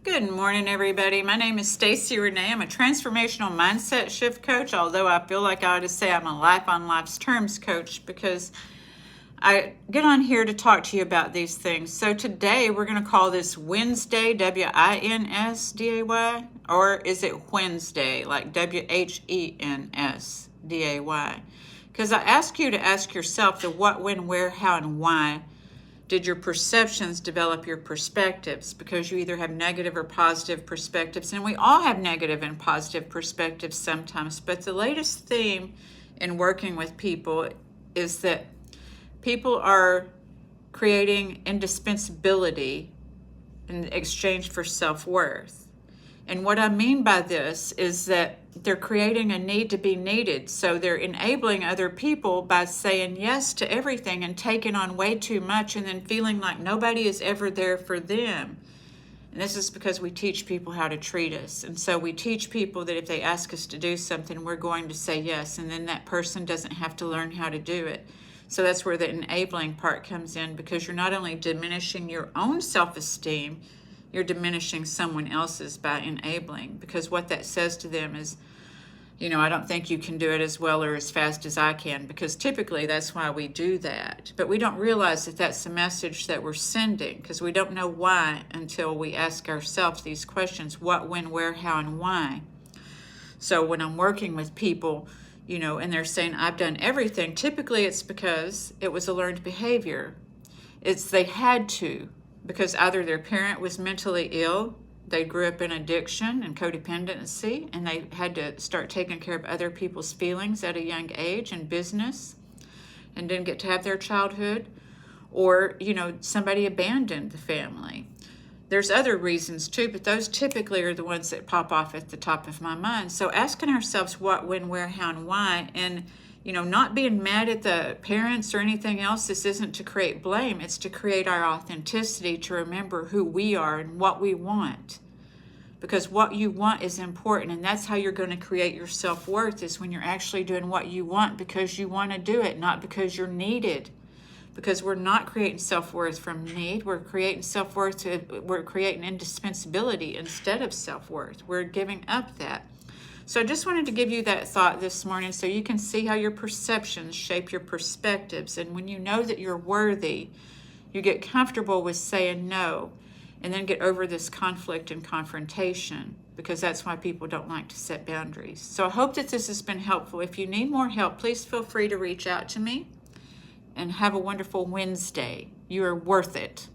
Good morning, everybody. My name is Stacy Renee. I'm a transformational mindset shift coach, although I feel like I ought to say I'm a life on life's terms coach because I get on here to talk to you about these things. So today we're going to call this Wednesday, Winsday, or is it Wednesday, like Whensday? Because I ask you to ask yourself the what, when, where, how, and why did your perceptions develop your perspectives? Because you either have negative or positive perspectives, and we all have negative and positive perspectives sometimes. But the latest theme in working with people is that people are creating indispensability in exchange for self-worth. And what I mean by this is that they're creating a need to be needed. So they're enabling other people by saying yes to everything and taking on way too much and then feeling like nobody is ever there for them. And this is because we teach people how to treat us. And so we teach people that if they ask us to do something, we're going to say yes. And then that person doesn't have to learn how to do it. So that's where the enabling part comes in, because you're not only diminishing your own self-esteem, you're diminishing someone else's by enabling, because what that says to them is, I don't think you can do it as well or as fast as I can, because typically that's why we do that. But we don't realize that that's the message that we're sending, because we don't know why until we ask ourselves these questions: what, when, where, how, and why. So when I'm working with people, and they're saying, I've done everything, typically it's because it was a learned behavior. It's they had to, because either their parent was mentally ill, they grew up in addiction and codependency, and they had to start taking care of other people's feelings at a young age in business and didn't get to have their childhood, or, somebody abandoned the family. There's other reasons too, but those typically are the ones that pop off at the top of my mind. So asking ourselves what, when, where, how, and why, and not being mad at the parents or anything else. This isn't to create blame. It's to create our authenticity, to remember who we are and what we want. Because what you want is important, and that's how you're going to create your self-worth, is when you're actually doing what you want because you want to do it, not because you're needed. Because we're not creating self-worth from need. We're creating self-worth, we're creating indispensability instead of self-worth. We're giving up that. So I just wanted to give you that thought this morning so you can see how your perceptions shape your perspectives. And when you know that you're worthy, you get comfortable with saying no, and then get over this conflict and confrontation, because that's why people don't like to set boundaries. So I hope that this has been helpful. If you need more help, please feel free to reach out to me, and have a wonderful Wednesday. You are worth it.